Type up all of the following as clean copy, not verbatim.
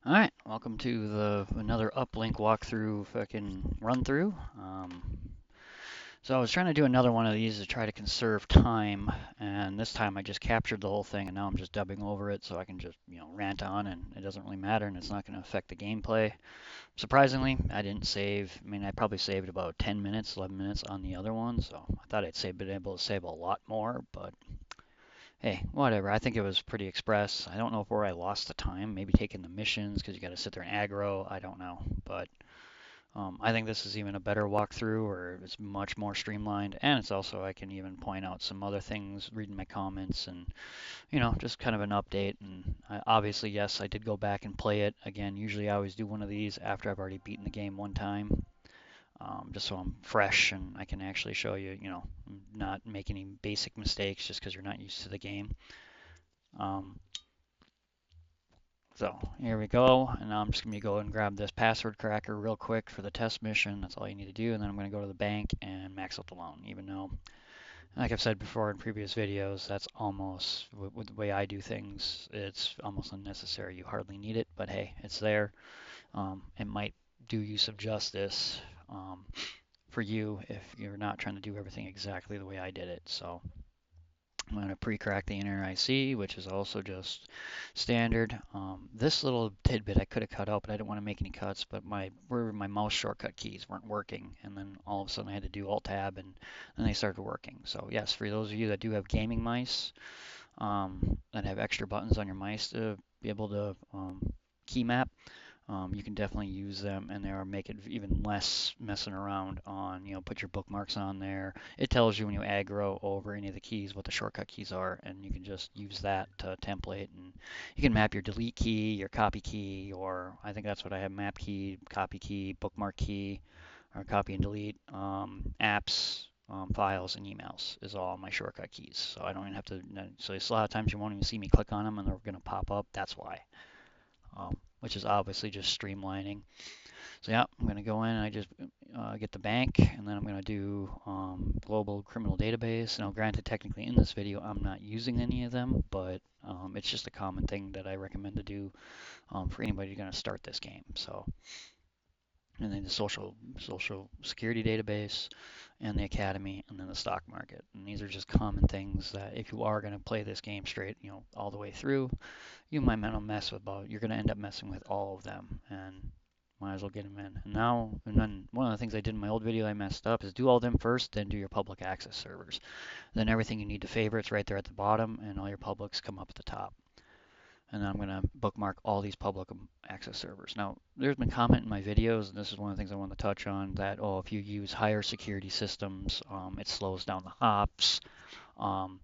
All right, welcome to another uplink walkthrough fucking run through. So I was trying to do another one of these to try to conserve time, and this time I just captured the whole thing, and now I'm just dubbing over it so I can just rant on, and it doesn't really matter, and it's not going to affect the gameplay. Surprisingly, I didn't save. I mean, I probably saved about 10 minutes, 11 minutes on the other one, so I thought been able to save a lot more, but hey, whatever. I think it was pretty express. I don't know where I lost the time. Maybe taking the missions because you got to sit there and aggro. I don't know, but I think this is even a better walkthrough, or it's much more streamlined. And it's also I can even point out some other things, reading my comments, and just kind of an update. And obviously, yes, I did go back and play it again. Usually, I always do one of these after I've already beaten the game one time. Just so I'm fresh and I can actually show you, not make any basic mistakes just because you're not used to the game. Um, so here we go, and now I'm just going to go and grab this password cracker real quick for the test mission. That's all you need to do, and then I'm going to go to the bank and max out the loan, even though, like I've said before in previous videos, that's almost, with the way I do things, it's almost unnecessary. You hardly need it, but hey, it's there. It might do you some justice for you if you're not trying to do everything exactly the way I did it. So I'm going to pre-crack the inner IC, which is also just standard. This little tidbit I could have cut out, but I didn't want to make any cuts. But where my mouse shortcut keys weren't working, and then all of a sudden I had to do Alt Tab, and then they started working. So yes, for those of you that do have gaming mice that have extra buttons on your mice to be able to key map, you can definitely use them, and they'll make it even less messing around on, put your bookmarks on there. It tells you when you aggro over any of the keys what the shortcut keys are, and you can just use that to template, and you can map your delete key, your copy key, or I think that's what I have, map key, copy key, bookmark key, or copy and delete, apps, files, and emails is all my shortcut keys. So I don't even have to, so a lot of times you won't even see me click on them and they're going to pop up. That's why. Which is obviously just streamlining. So yeah, I'm going to go in and I just get the bank, and then I'm going to do global criminal database. Now, granted, technically in this video, I'm not using any of them, but it's just a common thing that I recommend to do for anybody who's going to start this game. So, and then the social security database, and the academy, and then the stock market. And these are just common things that if you are going to play this game straight, all the way through, you might not mess with, but you're going to end up messing with all of them, and might as well get them in. And then one of the things I did in my old video I messed up is do all of them first, then do your public access servers. Then everything you need to favorites right there at the bottom, and all your publics come up at the top. And then I'm going to bookmark all these public access servers. Now, there's been comment in my videos, and this is one of the things I want to touch on, that, oh, if you use higher security systems, it slows down the hops. Um,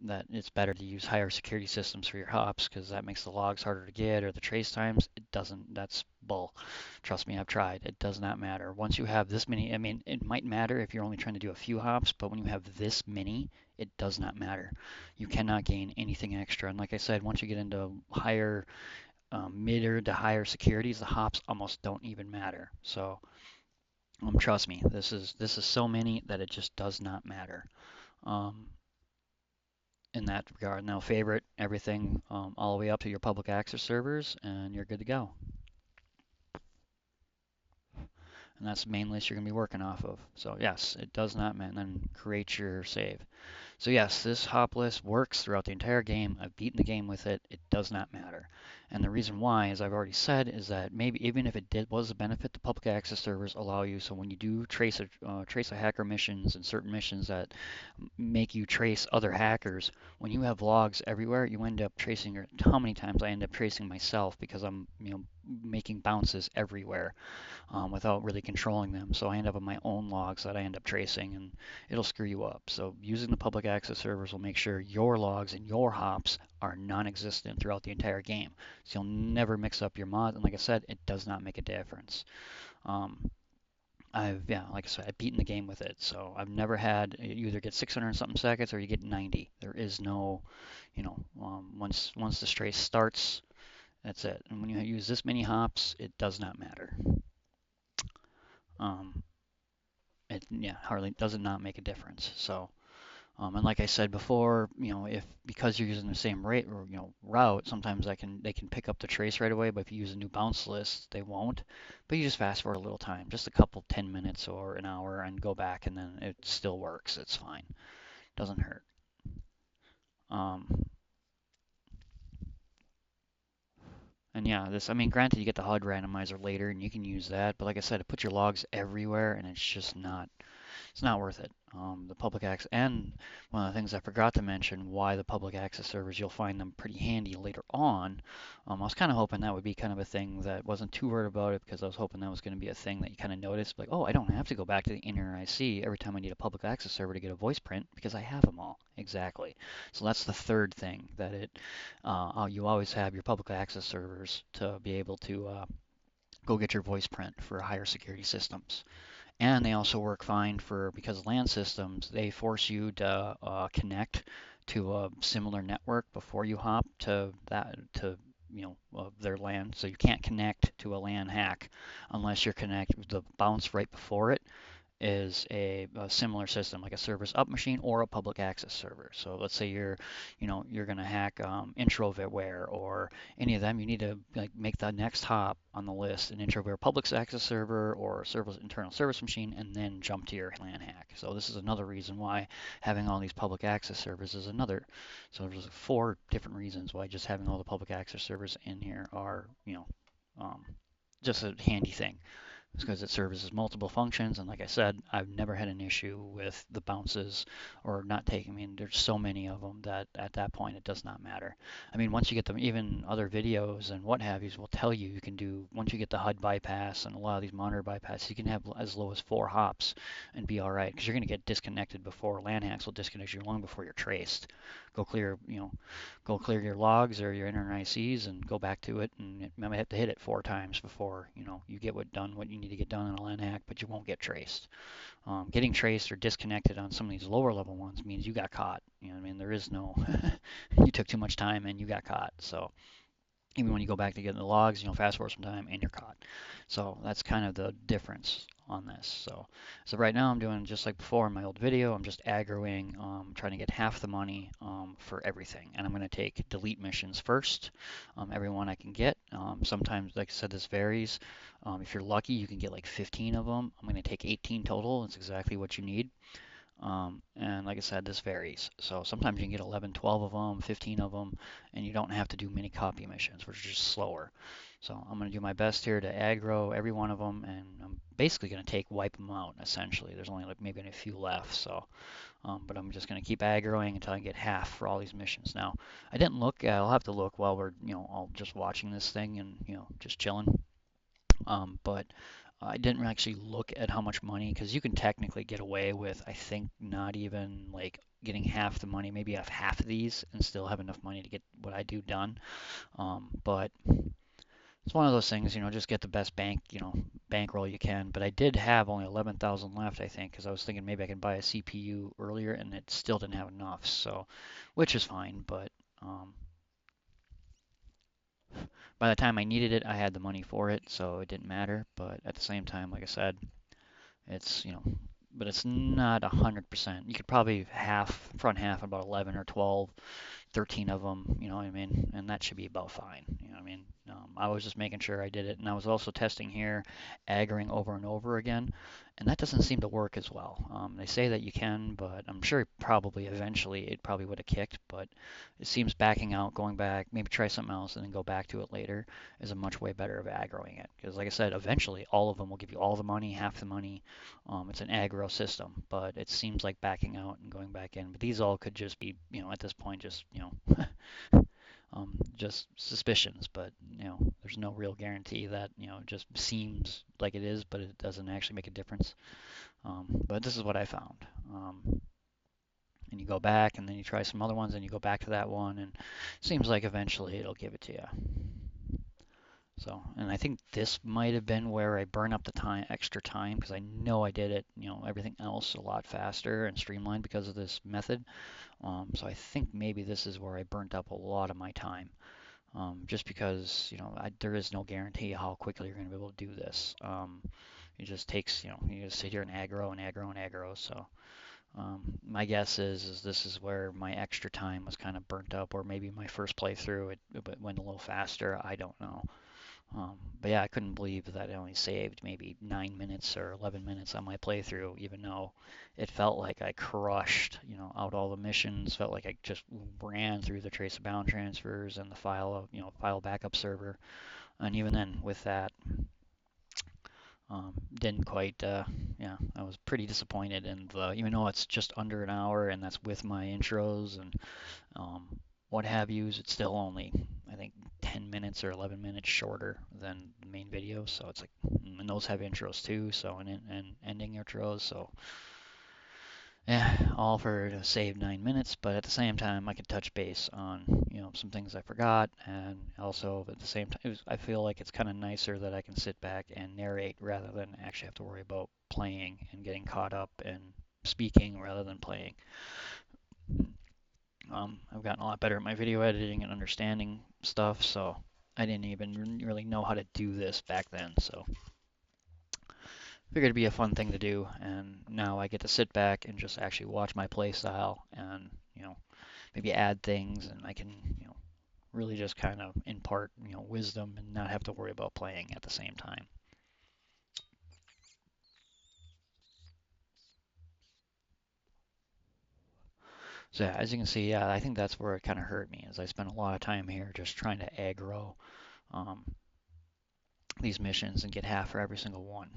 that it's better to use higher security systems for your hops because that makes the logs harder to get, or the trace times. It doesn't. That's bull. Trust me, I've tried. It does not matter. Once you have this many, I mean, it might matter if you're only trying to do a few hops, but when you have this many, it does not matter. You cannot gain anything extra. And like I said, once you get into higher, mid to higher securities, the hops almost don't even matter. So trust me, this is so many that it just does not matter. Um, in that regard. Now favorite everything all the way up to your public access servers, and you're good to go. And that's the main list you're going to be working off of. So yes, it does not matter. And then create your save. So yes, this hop list works throughout the entire game. I've beaten the game with it. It does not matter. And the reason why, as I've already said, is that maybe even if it was a benefit, the public access servers allow you. So when you do trace a hacker missions and certain missions that make you trace other hackers, when you have logs everywhere, you end up tracing. How many times I end up tracing myself because I'm making bounces everywhere without really controlling them. So I end up with my own logs that I end up tracing, and it'll screw you up. So using the public access servers will make sure your logs and your hops are non-existent throughout the entire game. So you'll never mix up your mods. And like I said, it does not make a difference. Like I said, I've beaten the game with it. So I've never had, you either get 600 and something seconds or you get 90. There is no, once the trace starts, that's it. And when you use this many hops, it does not matter. It hardly does not make a difference. So And like I said before, if because you're using the same rate or route, sometimes they can pick up the trace right away. But if you use a new bounce list, they won't. But you just fast forward a little time, just a couple 10 minutes or an hour, and go back, and then it still works. It's fine. Doesn't hurt. Um, and yeah, I mean, granted, you get the HUD randomizer later, and you can use that. But like I said, it puts your logs everywhere, and it's not worth it. The public access, and one of the things I forgot to mention, why the public access servers, you'll find them pretty handy later on. I was kind of hoping that would be kind of a thing that wasn't too worried about it because I was hoping that was going to be a thing that you kind of noticed, like, oh, I don't have to go back to the inner IC every time I need a public access server to get a voice print because I have them all. Exactly. So that's the third thing that you always have your public access servers to be able to go get your voice print for higher security systems. And they also work fine for, because LAN systems, they force you to connect to a similar network before you hop to their LAN. So you can't connect to a LAN hack unless you're connected the bounce right before it is a similar system, like a service up machine or a public access server. So let's say you're going to hack introvitware or any of them, you need to like make the next hop on the list, an introvitware public access server or service internal service machine, and then jump to your LAN hack. So this is another reason why having all these public access servers is another. So there's 4 different reasons why just having all the public access servers in here are, um, just a handy thing. It's because it services multiple functions, and like I said, I've never had an issue with the bounces or not taking. I mean, there's so many of them that at that point it does not matter. I mean, once you get them, even other videos and what have yous will tell you you can do. Once you get the HUD bypass and a lot of these monitor bypass, you can have as low as 4 hops and be all right because you're going to get disconnected before LAN hacks will disconnect you long before you're traced. Go clear, go clear your logs or your inner ICs and go back to it, and you might have to hit it 4 times before you get what you need to get done in a LAN hack, but you won't get traced. Getting traced or disconnected on some of these lower level ones means you got caught. You know what I mean? There is no you took too much time and you got caught. So even when you go back to get the logs, fast forward some time and you're caught. So that's kind of the difference on this. So right now I'm doing just like before in my old video, I'm just aggroing, trying to get half the money for everything. And I'm going to take delete missions first, every one I can get. Sometimes, like I said, this varies. If you're lucky, you can get like 15 of them. I'm going to take 18 total. That's exactly what you need. And like I said, this varies. So sometimes you can get 11, 12 of them, 15 of them, and you don't have to do many copy missions, which is just slower. So I'm going to do my best here to aggro every one of them, and I'm basically going to wipe them out, essentially. There's only like maybe a few left, so but I'm just going to keep aggroing until I get half for all these missions. Now, I didn't look, I'll have to look while we're, all just watching this thing and, just chilling. But I didn't actually look at how much money, because you can technically get away with, I think, not even like getting half the money, maybe have half of these and still have enough money to get what I do done. But it's one of those things, just get the best bankroll you can. But I did have only 11,000 left, I think, because I was thinking maybe I could buy a CPU earlier, and it still didn't have enough. So, which is fine, but by the time I needed it, I had the money for it, so it didn't matter. But at the same time, like I said, it's, but it's not 100%. You could probably front half about 11 or 12, 13 of them, you know what I mean? And that should be about fine, you know what I mean? I was just making sure I did it, and I was also testing here, aggroing over and over again, and that doesn't seem to work as well. They say that you can, but I'm sure probably eventually it probably would have kicked, but it seems backing out, going back, maybe try something else and then go back to it later is a much way better of aggroing it. Because like I said, eventually all of them will give you all the money, half the money. It's an aggro system, but it seems like backing out and going back in. But these all could just be, at this point, just, just suspicions. But, there's no real guarantee that, it just seems like it is, but it doesn't actually make a difference. But this is what I found. And you go back and then you try some other ones and you go back to that one, and it seems like eventually it'll give it to you. So, and I think this might have been where I burn up the extra time, because I know I did it, everything else a lot faster and streamlined because of this method. So I think maybe this is where I burnt up a lot of my time, just because, there is no guarantee how quickly you're going to be able to do this. It just takes, you just sit here and aggro and aggro and aggro. So, My guess is this is where my extra time was kind of burnt up, or maybe my first playthrough it went a little faster. I don't know. But yeah, I couldn't believe that I only saved maybe 9 minutes or 11 minutes on my playthrough, even though it felt like I crushed, out all the missions. Felt like I just ran through the trace bound transfers and the file backup server. And even then, with that, didn't quite, yeah, I was pretty disappointed. And even though it's just under an hour and that's with my intros and um, what have yous, it's still only, I think, 10 minutes or 11 minutes shorter than the main video. So it's like, and those have intros too, so and ending intros. So yeah, all for to save 9 minutes, but at the same time, I could touch base on, some things I forgot, and also at the same time, I feel like it's kind of nicer that I can sit back and narrate rather than actually have to worry about playing and getting caught up and speaking rather than playing. I've gotten a lot better at my video editing and understanding stuff, so I didn't even really know how to do this back then. So figured it'd be a fun thing to do, and now I get to sit back and just actually watch my play style and, maybe add things, and I can, really just kind of impart, wisdom and not have to worry about playing at the same time. So yeah, as you can see, yeah, I think that's where it kind of hurt me, is I spent a lot of time here just trying to aggro um, these missions and get half for every single one.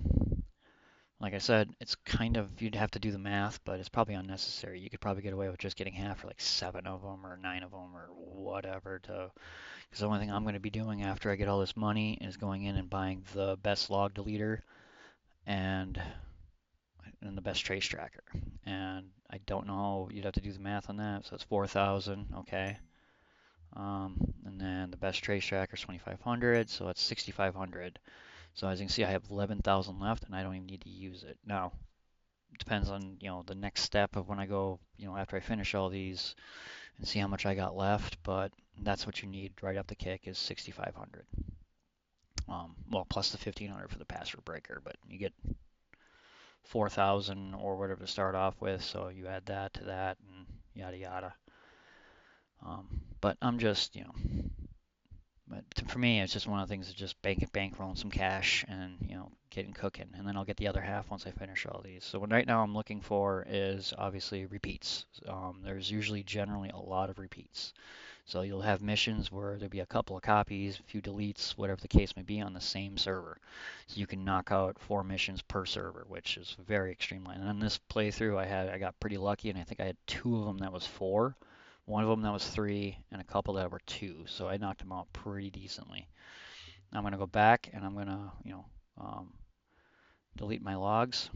Like I said, it's kind of, you'd have to do the math, but it's probably unnecessary. You could probably get away with just getting half for like 7 of them or 9 of them or whatever because the only thing I'm going to be doing after I get all this money is going in and buying the best log deleter and and the best trace tracker. And I don't know, you'd have to do the math on that. So it's 4,000, okay. And then the best trace tracker is 2,500, so it's 6,500. So as you can see, I have 11,000 left, and I don't even need to use it. Now, it depends on, the next step of when I go, after I finish all these and see how much I got left, but that's what you need right up the kick is 6,500. Well, plus the 1,500 for the password breaker, but you get 4,000 or whatever to start off with, so you add that to that and yada yada. But I'm just, but for me, it's just one of the things that just bankrolling some cash and, getting cooking. And then I'll get the other half once I finish all these. So right now I'm looking for is obviously repeats. There's usually generally a lot of repeats. So you'll have missions where there'll be a couple of copies, a few deletes, whatever the case may be on the same server. So you can knock out 4 missions per server, which is very streamlined. And on this playthrough, I got pretty lucky, and I think I had 2 of them that was 4, one of them that was 3, and a couple that were 2. So I knocked them out pretty decently. Now I'm going to go back and I'm going to, delete my logs.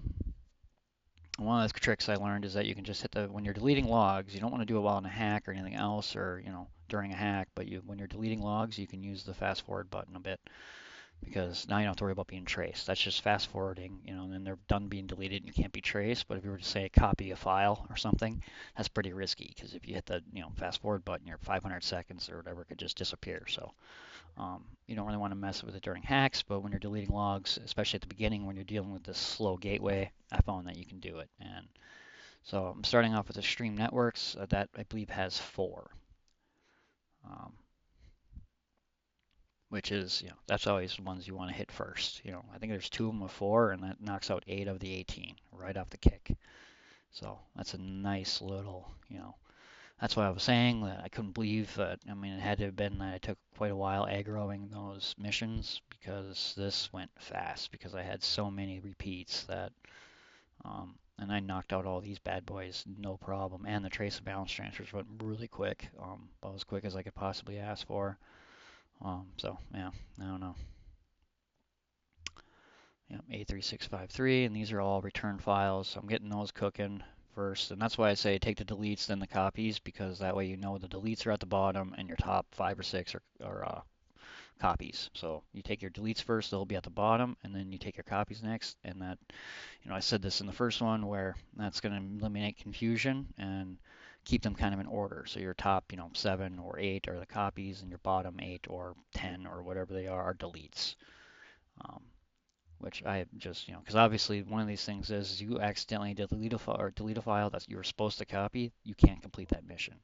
One of the tricks I learned is that you can just when you're deleting logs, you don't want to do it while in a hack or anything else or, during a hack, but when you're deleting logs, you can use the fast forward button a bit because now you don't have to worry about being traced. That's just fast forwarding, and then they're done being deleted and you can't be traced. But if you were to say copy a file or something, that's pretty risky because if you hit the, fast forward button, your 500 seconds or whatever could just disappear. So you don't really want to mess with it during hacks, but when you're deleting logs, especially at the beginning when you're dealing with this slow gateway, I found that you can do it. And so I'm starting off with the Stream Networks that I believe has 4, um, which is, that's always the ones you want to hit first. I think there's 2 of them with 4, and that knocks out 8 of the 18 right off the kick. So that's a nice little, that's why I was saying that I couldn't believe that. I mean, it had to have been that I took quite a while aggroing those missions because this went fast because I had so many repeats that, and I knocked out all these bad boys no problem. And the trace and balance transfers went really quick, about as quick as I could possibly ask for. So yeah, I don't know. Yeah, A3653, and these are all return files. So I'm getting those cooking first, and that's why I say take the deletes, then the copies, because that way the deletes are at the bottom and your top 5 or 6 are copies. So you take your deletes first, they'll be at the bottom, and then you take your copies next, and that, I said this in the first one where that's going to eliminate confusion and keep them kind of in order. So your top, 7 or 8 are the copies, and your bottom 8 or 10 or whatever they are deletes. Um, which I just, because obviously one of these things is you accidentally delete a file that you were supposed to copy, you can't complete that mission.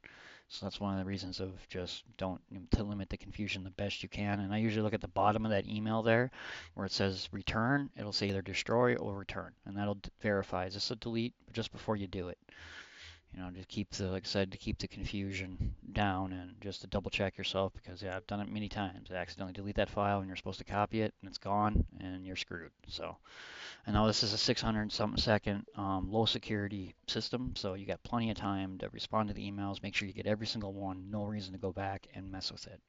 So that's one of the reasons of just don't, to limit the confusion the best you can. And I usually look at the bottom of that email there where it says return. It'll say either destroy or return, and that'll verify is this a delete just before you do it. Just keep the, like I said, to keep the confusion down and just to double check yourself because yeah, I've done it many times. I accidentally delete that file and you're supposed to copy it and it's gone and you're screwed. So I know this is a 600 something second low security system, so you got plenty of time to respond to the emails. Make sure you get every single one. No reason to go back and mess with it.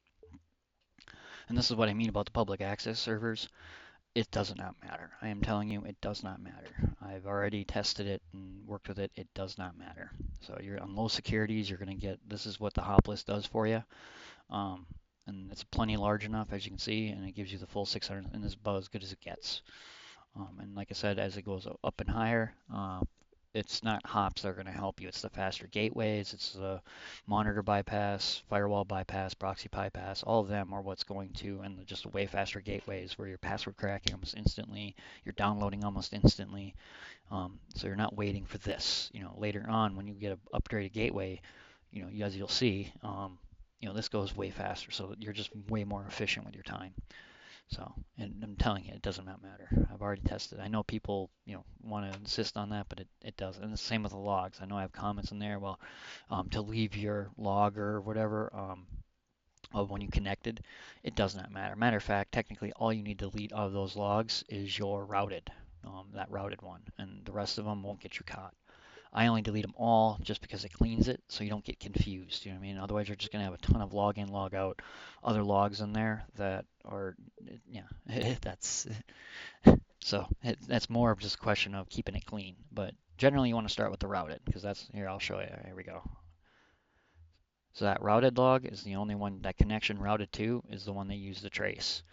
And this is what I mean about the public access servers. It does not matter. I am telling you, it does not matter. I've already tested it and worked with it. It does not matter. So you're on low securities, you're going to get, this is what the hop list does for you. Um, and it's plenty large enough, as you can see, and it gives you the full 600, and it's about as good as it gets. And like I said, as it goes up and higher, it's not hops that are going to help you. It's the faster gateways, it's the monitor bypass, firewall bypass, proxy bypass. All of them are what's going to, and just way faster gateways where you're password cracking almost instantly, you're downloading almost instantly. So you're not waiting for this. Later on when you get an upgraded gateway, as you'll see, this goes way faster. So you're just way more efficient with your time. So, and I'm telling you, it does not matter. I've already tested. I know people, want to insist on that, but it doesn't. And the same with the logs. I know I have comments in there. Well, to leave your log or whatever of when you connected, it does not matter. Matter of fact, technically, all you need to delete of those logs is your routed, that routed one, and the rest of them won't get you caught. I only delete them all just because it cleans it so you don't get confused. You know what I mean? Otherwise, you're just going to have a ton of log in, log out, other logs in there that are, yeah, that's more of just a question of keeping it clean. But generally, you want to start with the routed because that's, here, I'll show you. Here we go. So that routed log is the only one, that connection routed to is the one they use to trace.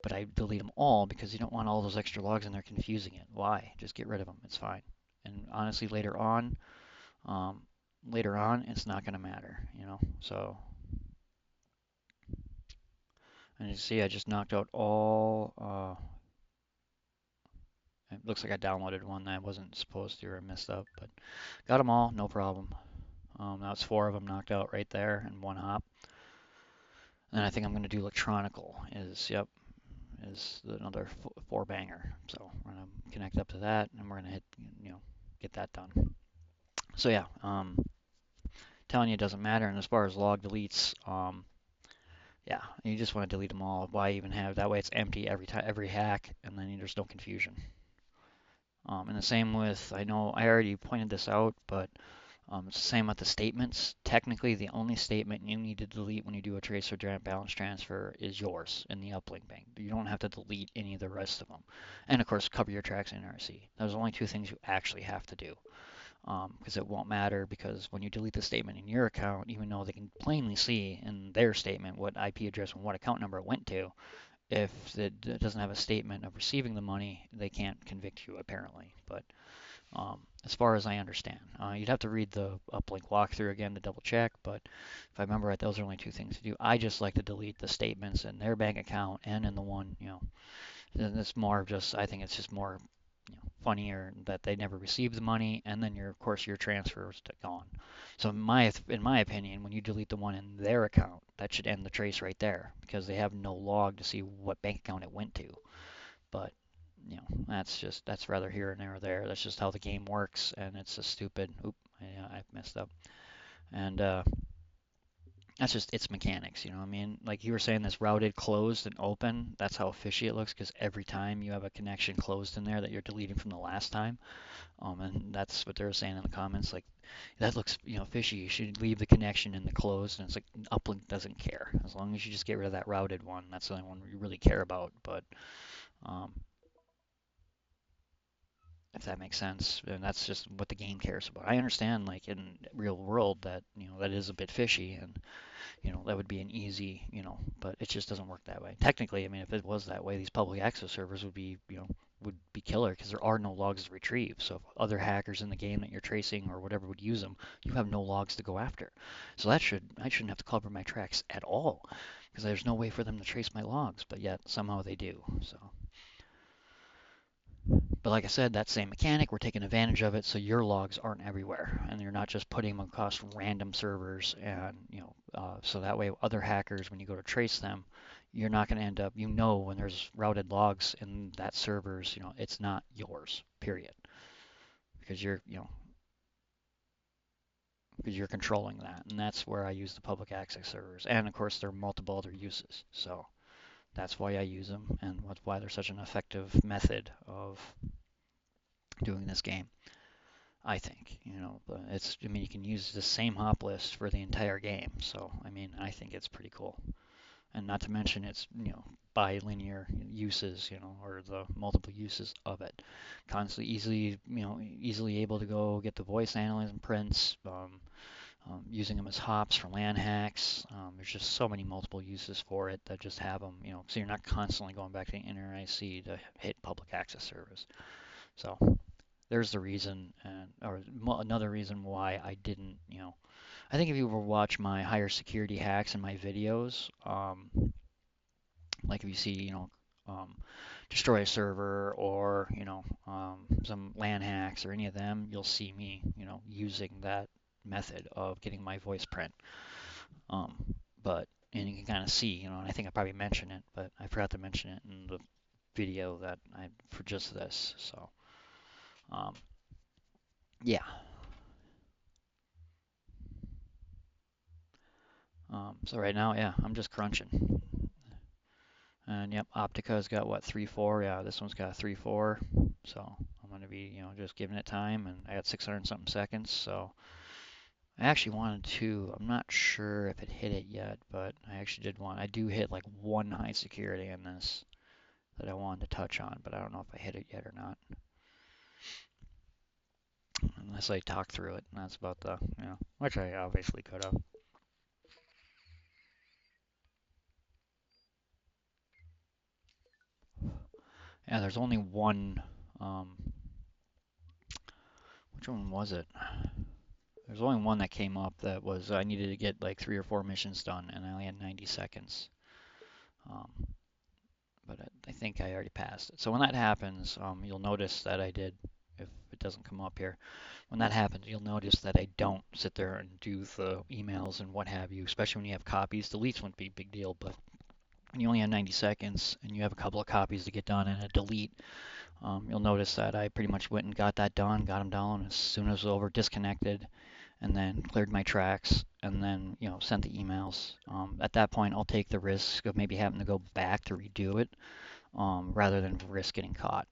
But I delete them all because you don't want all those extra logs in there confusing it. Why? Just get rid of them. It's fine. And honestly, um, later on, it's not going to matter. So, and you see, I just knocked out all. It looks like I downloaded one that I wasn't supposed to or messed up, but got them all, no problem. That's 4 of them knocked out right there in one hop. And I think I'm going to do electronical. Is another 4 banger. So we're going to connect up to that, and we're going to hit, get that done. So yeah, telling you it doesn't matter. And as far as log deletes, yeah, you just want to delete them all. Why even have that way? It's empty every time, every hack, and then there's no confusion. And the same with, I know I already pointed this out, but it's the same with the statements. Technically, the only statement you need to delete when you do a trace or balance transfer is yours in the uplink bank. You don't have to delete any of the rest of them. And of course, cover your tracks in NRC. Those are only 2 things you actually have to do. Because it won't matter, because when you delete the statement in your account, even though they can plainly see in their statement what IP address and what account number it went to, if it doesn't have a statement of receiving the money, they can't convict you apparently. But as far as I understand, you'd have to read the uplink walkthrough again to double check, but if I remember right, those are only 2 things to do. I just like to delete the statements in their bank account and in the one, and it's more of just, I think it's just more funnier that they never received the money, and then of course your transfer is gone. So in my opinion, when you delete the one in their account, that should end the trace right there because they have no log to see what bank account it went to. But that's rather here and there. That's just how the game works, and it's a stupid. Oop, I messed up. And that's just its mechanics, what I mean? Like you were saying, this routed, closed, and open. That's how fishy it looks because every time you have a connection closed in there that you're deleting from the last time, and that's what they're saying in the comments. Like that looks, fishy. You should leave the connection in the closed, and it's like Uplink doesn't care as long as you just get rid of that routed one. That's the only one you really care about. But um, if that makes sense. And that's just what the game cares about. I understand, like in real world, that that is a bit fishy, and that would be an easy, but it just doesn't work that way. Technically, I mean, if it was that way, these public access servers would be, would be killer because there are no logs to retrieve. So if other hackers in the game that you're tracing or whatever would use them, you have no logs to go after. So I shouldn't have to cover my tracks at all because there's no way for them to trace my logs, but yet somehow they do. So. But like I said, that same mechanic, we're taking advantage of it so your logs aren't everywhere and you're not just putting them across random servers and, so that way other hackers, when you go to trace them, you're not going to end up, when there's routed logs in that servers, it's not yours, period. Because you're controlling that. And that's where I use the public access servers. And of course, there are multiple other uses. So that's why I use them and that's why they're such an effective method of doing this game. I think, but you can use the same hop list for the entire game. So, I think it's pretty cool. And not to mention its, bilinear uses, or the multiple uses of it. Constantly, easily able to go get the voice analyzing prints, using them as hops for LAN hacks. There's just so many multiple uses for it that just have them, so you're not constantly going back to the inner IC to hit public access service. So there's the reason, or another reason why I didn't, I think if you ever watch my higher security hacks in my videos, like if you see, destroy a server or, some LAN hacks or any of them, you'll see me, using that method of getting my voice print. Um, and you can kind of see, and I think I probably mentioned it, but I forgot to mention it in the video that I for just this. So, um, yeah. So right now, yeah, I'm just crunching. And yep, Optica's got what, 3.4? Yeah, this one's got 3.4. So I'm going to be, just giving it time. And I got 600 something seconds. So I actually wanted to, I'm not sure if it hit it yet, but I do hit like one high security in this that I wanted to touch on, but I don't know if I hit it yet or not. Unless I talk through it, and that's about which I obviously could have. Yeah, there's only one, which one was it? There's only one that came up that was I needed to get like 3 or 4 missions done, and I only had 90 seconds. Um, but I think I already passed it. So when that happens, you'll notice that I did, if it doesn't come up here, when that happens, you'll notice that I don't sit there and do the emails and what have you, especially when you have copies. Deletes wouldn't be a big deal, but when you only have 90 seconds and you have a couple of copies to get done and a delete, you'll notice that I pretty much went and got that done, got them down as soon as it was over, disconnected, and then cleared my tracks, and then sent the emails. At that point, I'll take the risk of maybe having to go back to redo it, rather than risk getting caught.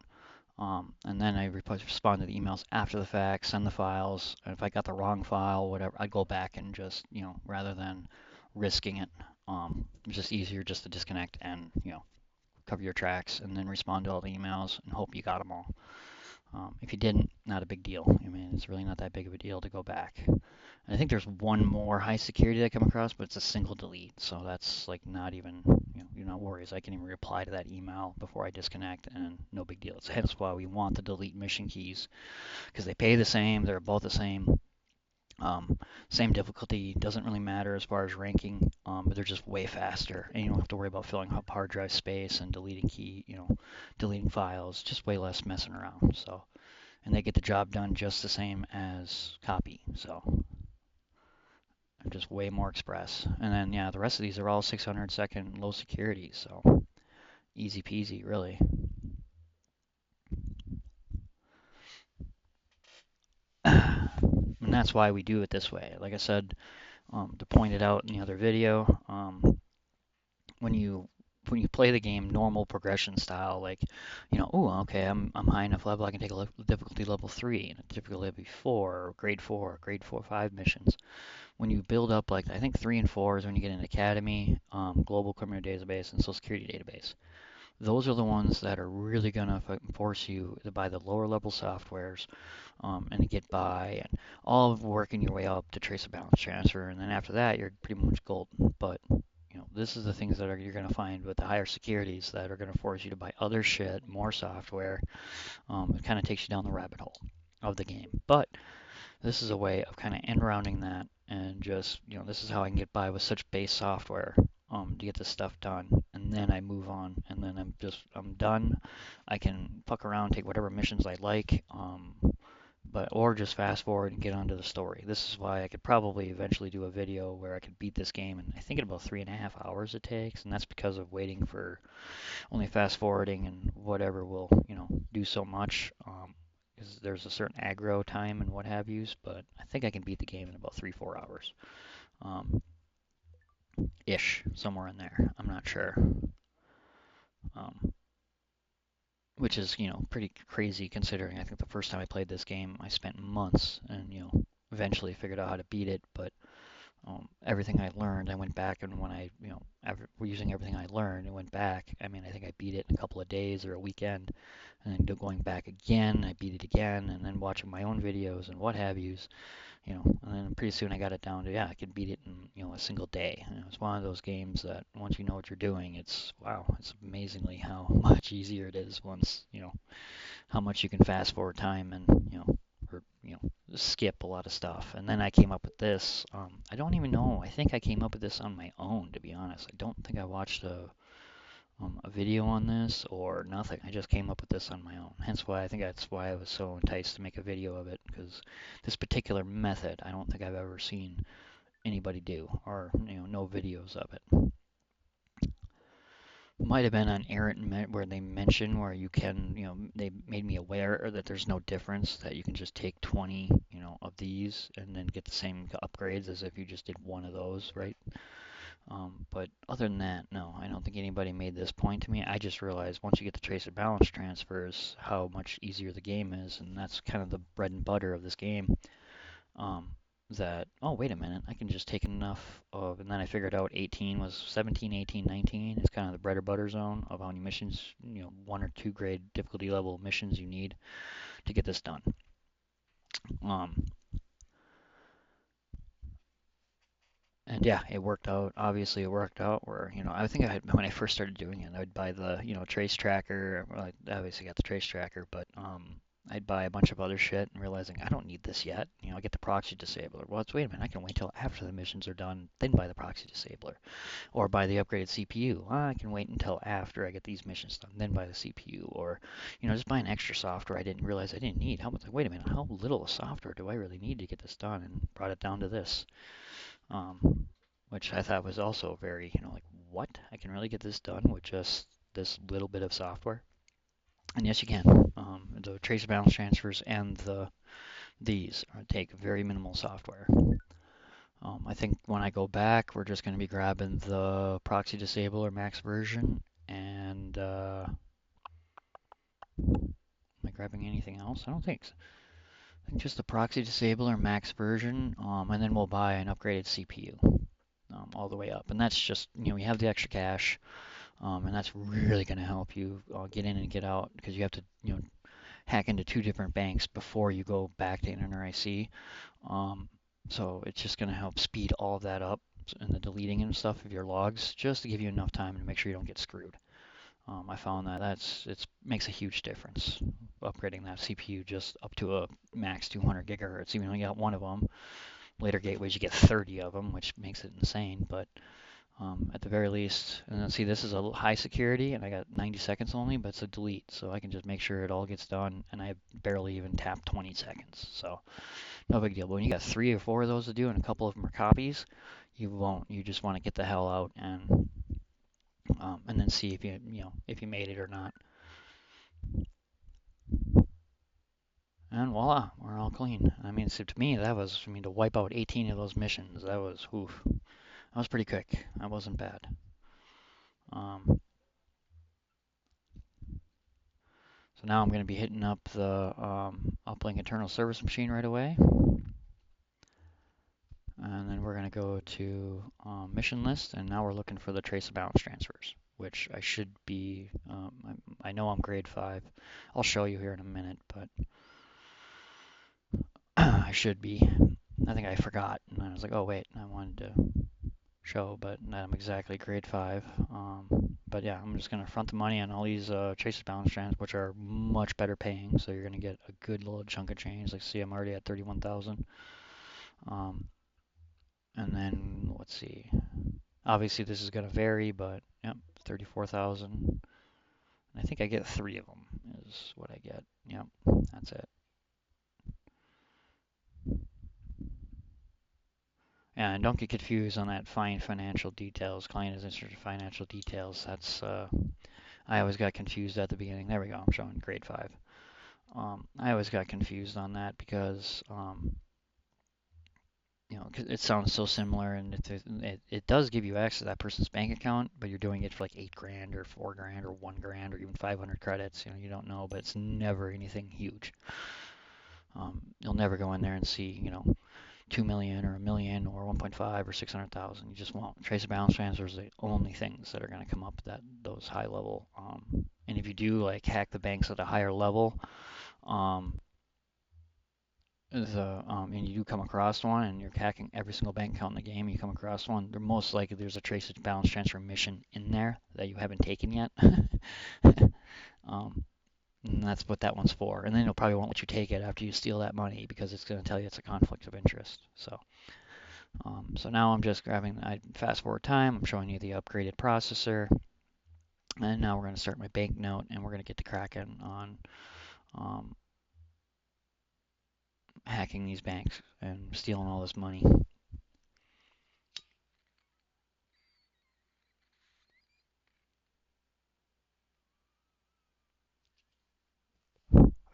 And then I respond to the emails after the fact, send the files, and if I got the wrong file, whatever, I'd go back and just, rather than risking it, it's just easier just to disconnect and, cover your tracks and then respond to all the emails and hope you got them all. If you didn't, not a big deal. It's really not that big of a deal to go back. And I think there's one more high security that I come across, but it's a single delete. So that's like not even, you're not worries. I can even reply to that email before I disconnect and no big deal. It's hence why we want the delete mission keys because they pay the same. They're both the same. Same difficulty, doesn't really matter as far as ranking, but they're just way faster, and you don't have to worry about filling up hard drive space and deleting files, just way less messing around. So, and they get the job done just the same as copy. So, they're just way more express. And then yeah, the rest of these are all 600-second low security, so easy peasy, really. And that's why we do it this way. Like I said, to point it out in the other video, when you play the game normal progression style, like, oh, okay, I'm high enough level, I can take a difficulty level 3 and a difficulty level 4, or grade 4, 5 missions. When you build up, like, I think 3 and 4 is when you get an academy, global criminal database, and social security database. Those are the ones that are really gonna force you to buy the lower level softwares, and to get by, and all of working your way up to trace a balance transfer, and then after that, you're pretty much golden. But this is the things that you're going to find with the higher securities that are going to force you to buy other shit, more software. It kind of takes you down the rabbit hole of the game. But this is a way of kind of end rounding that and just, this is how I can get by with such base software. to get this stuff done, and then I move on, and then I'm done. I can fuck around, take whatever missions I like, or just fast forward and get onto the story. This is why I could probably eventually do a video where I could beat this game, and I think in about 3.5 hours it takes, and that's because of waiting for only fast forwarding and whatever will, do so much. 'Cause there's a certain aggro time and what have yous, but I think I can beat the game in about 3-4 hours. Um, ish, somewhere in there. I'm not sure. Um, which is, pretty crazy considering I think the first time I played this game, I spent months and, eventually figured out how to beat it. But everything I learned, I went back and when I, after using everything I learned and went back, I mean, I think I beat it in a couple of days or a weekend. And then going back again, I beat it again, and then watching my own videos and what have yous. And then pretty soon I got it down to, yeah, I could beat it in, a single day. It's one of those games that once you know what you're doing, it's, wow, it's amazingly how much easier it is once, how much you can fast forward time and, or, skip a lot of stuff. And then I came up with this. I don't even know. I think I came up with this on my own, to be honest. I don't think I watched a video on this or nothing. I just came up with this on my own. Hence why I think that's why I was so enticed to make a video of it, because this particular method, I don't think I've ever seen anybody do, or no videos of it. Might have been on Errant where they mention where you can, they made me aware that there's no difference, that you can just take 20, of these and then get the same upgrades as if you just did one of those, right? But other than that, no, I don't think anybody made this point to me. I just realized once you get the tracer balance transfers, how much easier the game is, and that's kind of the bread and butter of this game. That, oh, wait a minute, I can just take enough of, and then I figured out 18 was 17, 18, 19 is kind of the bread and butter zone of how many missions, 1 or 2 grade difficulty level missions you need to get this done. And yeah, it worked out. Obviously, it worked out where, I think when I first started doing it, I'd buy the, trace tracker. Well, I obviously got the trace tracker, but I'd buy a bunch of other shit and realizing I don't need this yet. I get the proxy disabler. Well, wait a minute, I can wait till after the missions are done, then buy the proxy disabler. Or buy the upgraded CPU. Well, I can wait until after I get these missions done, then buy the CPU. Or, just buy an extra software I didn't realize I didn't need. Wait a minute, how little software do I really need to get this done? And brought it down to this. Which I thought was also very, like, what? I can really get this done with just this little bit of software? And yes, you can. The tracer balance transfers and these take very minimal software. I think when I go back, we're just going to be grabbing the proxy disabler max version. And am I grabbing anything else? I don't think so. I think just the proxy disabler max version, and then we'll buy an upgraded CPU. All the way up. And that's just, you have the extra cash, and that's really going to help you get in and get out, because you have to, hack into 2 different banks before you go back to NRIC. So it's just going to help speed all of that up and the deleting and stuff of your logs, just to give you enough time to make sure you don't get screwed. I found that it makes a huge difference upgrading that CPU just up to a max 200 gigahertz, even though you got one of them. Later gateways, you get 30 of them, which makes it insane. But at the very least, and then see, this is a high security, and I got 90 seconds only, but it's a delete, so I can just make sure it all gets done, and I barely even tap 20 seconds. So no big deal. But when you got 3 or 4 of those to do, and a couple of them are copies, you won't. You just want to get the hell out and then see if if you made it or not. And voila, we're all clean. I mean, so to me, to wipe out 18 of those missions, that was, oof. That was pretty quick. That wasn't bad. So now I'm going to be hitting up the Uplink internal service machine right away. And then we're going to go to mission list, and now we're looking for the trace balance transfers, which I should be, I know I'm grade 5. I'll show you here in a minute, but I should be. I think I forgot, and I was like, oh wait, I wanted to show, but I'm exactly grade 5. But yeah, I'm just going to front the money on all these traces balance trans, which are much better paying, so you're going to get a good little chunk of change. Like, see, I'm already at 31,000. And then, let's see. Obviously, this is going to vary, but yep, 34,000. I think I get 3 of them is what I get. Yep, that's it. And don't get confused on that fine financial details. Client is interested in financial details. That's I always got confused at the beginning. There we go. I'm showing grade 5. I always got confused on that because you know, 'cause it sounds so similar, and it does give you access to that person's bank account, but you're doing it for like 8 grand or 4 grand or 1 grand or even 500 credits. You know, you don't know, but it's never anything huge. You'll never go in there and see, you know, 2 million or a million or 1.5 or 600,000. You just won't. Trace balance transfers are the only things that are going to come up that those high level. And if you do like hack the banks at a higher level, um, and you do come across one and you're hacking every single bank account in the game, you come across one, they're most likely there's a trace balance transfer mission in there that you haven't taken yet. um, and that's what that one's for. And then it'll probably won't let you take it after you steal that money because it's going to tell you it's a conflict of interest. So now I'm just grabbing, I fast forward time, I'm showing you the upgraded processor, and now we're going to start my banknote, and we're going to get to cracking on um, hacking these banks and stealing all this money.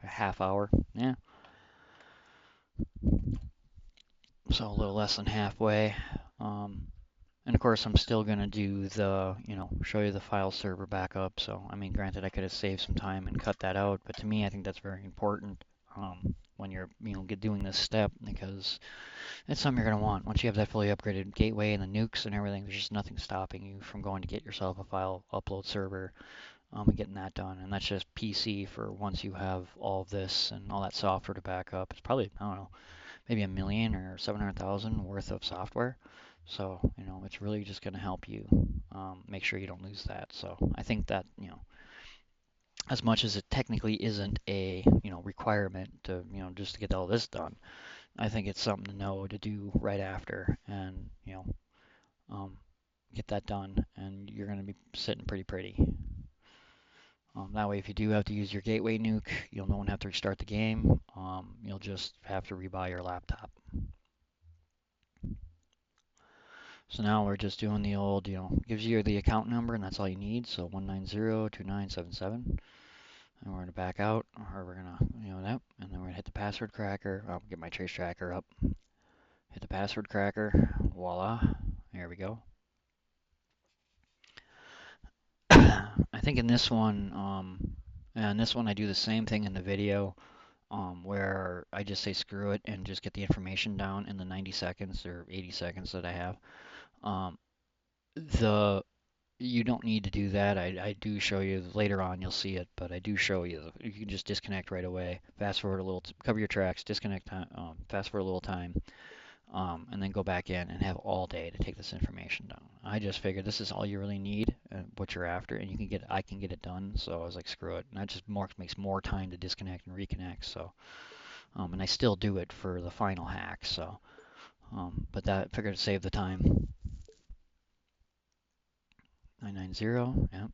A half hour, yeah. So a little less than halfway. Um, and of course, I'm still going to do the, you know, show you the file server backup. So, I mean, granted, I could have saved some time and cut that out, but to me, I think that's very important when you're, you know, doing this step because it's something you're going to want. Once you have that fully upgraded gateway and the nukes and everything, there's just nothing stopping you from going to get yourself a file upload server and getting that done. And that's just PC for once you have all of this and all that software to back up. It's probably, I don't know, maybe a million or 700,000 worth of software. So, you know, it's really just going to help you make sure you don't lose that. So I think that, you know, as much as it technically isn't a, you know, requirement to, you know, just to get all this done, I think it's something to know to do right after and, you know, um, get that done and you're going to be sitting pretty. That way, if you do have to use your gateway nuke, you'll no one have to restart the game. You'll just have to rebuy your laptop. So now we're just doing the old, you know, gives you the account number and that's all you need. So 1902977. And we're going to back out, or we're going to, you know, that, and then we're going to hit the password cracker. I'll get my trace tracker up. Hit the password cracker. Voila. There we go. I think in this one, and this one I do the same thing in the video, where I just say screw it and just get the information down in the 90 seconds or 80 seconds that I have. Um, the You don't need to do that. I do show you later on. You'll see it, but I do show you. You can just disconnect right away. Fast forward a little, cover your tracks, disconnect time, fast forward a little time, and then go back in and have all day to take this information down. I just figured this is all you really need and what you're after, and you can get. I can get it done. So I was like, screw it. And that just makes more time to disconnect and reconnect. So, and I still do it for the final hack. So, but that figured to save the time. 990. Yep. And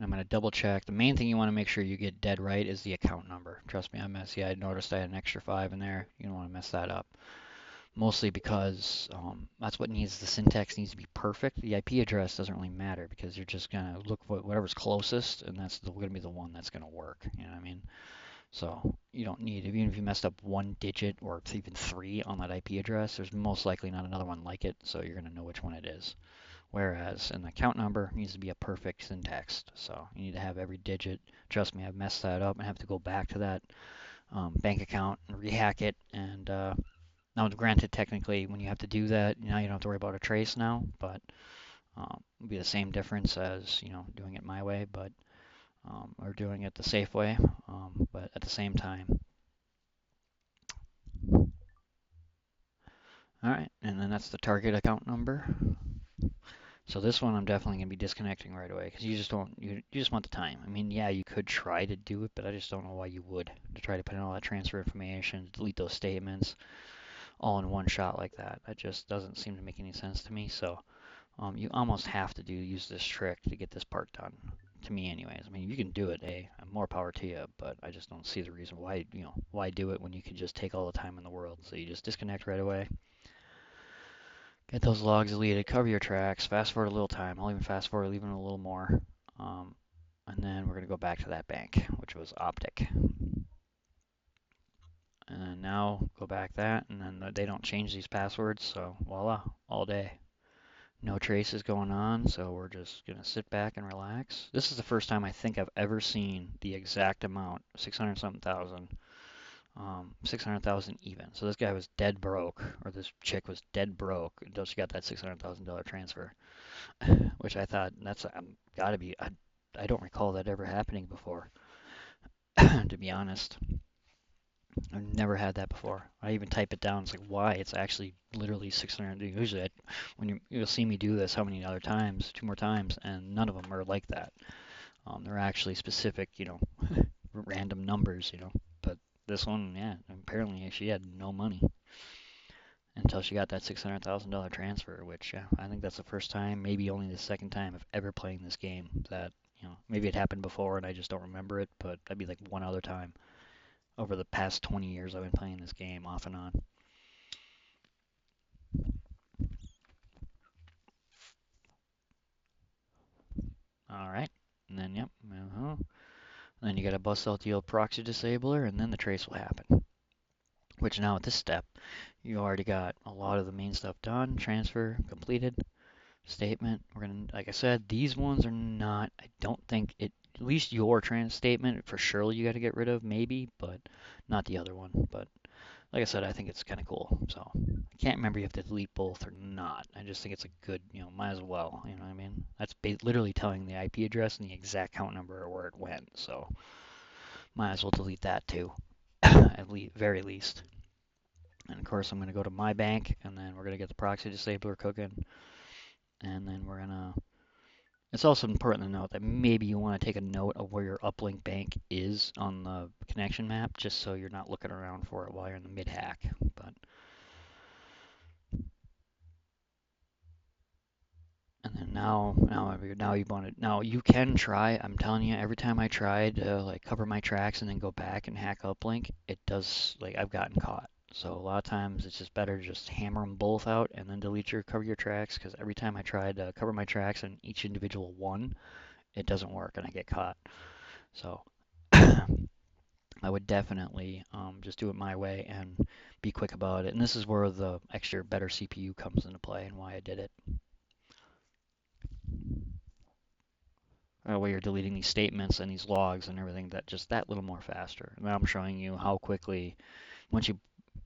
I'm going to double check. The main thing you want to make sure you get dead right is the account number. Trust me, I messy. I noticed I had an extra 5 in there. You don't want to mess that up. Mostly because that's what needs, the syntax needs to be perfect. The IP address doesn't really matter because you're just going to look for whatever's closest and that's going to be the one that's going to work. You know what I mean? So you don't need, even if you messed up 1 digit or even 3 on that IP address, there's most likely not another one like it. So you're going to know which one it is. Whereas an account number needs to be a perfect syntax. So you need to have every digit. Trust me, I've messed that up and have to go back to that bank account and rehack it. And now, granted, technically, when you have to do that, now you don't have to worry about a trace now, but it'll be the same difference as, you know, doing it my way, but or doing it the safe way. But at the same time, all right, and then that's the target account number. So this one I'm definitely gonna be disconnecting right away because you just don't you just want the time. I mean, yeah, you could try to do it, but I just don't know why you would to try to put in all that transfer information, delete those statements all in one shot like that. That just doesn't seem to make any sense to me. So You almost have to use this trick to get this part done. To me, anyways. I mean, you can do it. Hey, more power to you, but I just don't see the reason why. Why do it when you can just take all the time in the world? So you just disconnect right away. Get those logs deleted. Cover your tracks. Fast forward a little time. I'll even fast forward even a little more. Um, and then we're gonna go back to that bank, which was Optic. And then now go back that, and then they don't change these passwords, so voila, all day. No traces going on, so we're just gonna sit back and relax. This is the first time I think I've ever seen the exact amount, 600 something thousand, 600,000 even. So this guy was dead broke, or this chick was dead broke until she got that $600,000 transfer, which I thought that's gotta be. I don't recall that ever happening before, to be honest. I've never had that before. I even type it down. It's like, why? It's actually literally 600. Usually, when you'll see me do this, how many other times? Two more times, and none of them are like that. They're actually specific, random numbers, But this one, yeah, apparently she had no money until she got that $600,000 transfer, which I think that's the first time, maybe only the second time I've ever playing this game that, maybe it happened before and I just don't remember it, but that'd be like one other time over the past 20 years I've been playing this game off and on. All right, and then yep, then you got to bust out the old proxy disabler, and then the trace will happen. Which now at this step, you already got a lot of the main stuff done, transfer completed, statement. We're gonna, like I said, these ones are not. I don't think it. At least your trans statement for sure you got to get rid of, maybe, but not the other one. But like I said, I think it's kind of cool. So I can't remember if you have to delete both or not. I just think it's a good, might as well. You know what I mean? That's literally telling the IP address and the exact count number or where it went. So might as well delete that too, at least, very least. And of course, I'm going to go to my bank, and then we're going to get the proxy disabler cooking, and then we're going to. It's also important to note that maybe you want to take a note of where your uplink bank is on the connection map, just so you're not looking around for it while you're in the mid hack. But and then now you want to now you can try. I'm telling you, every time I tried to like cover my tracks and then go back and hack uplink, it does like I've gotten caught. So a lot of times it's just better to just hammer them both out and then cover your tracks because every time I tried to cover my tracks in each individual one, it doesn't work and I get caught. So I would definitely just do it my way and be quick about it. And this is where the extra better CPU comes into play and why I did it. Where you're deleting these statements and these logs and everything that just that little more faster. Now I'm showing you how quickly, once you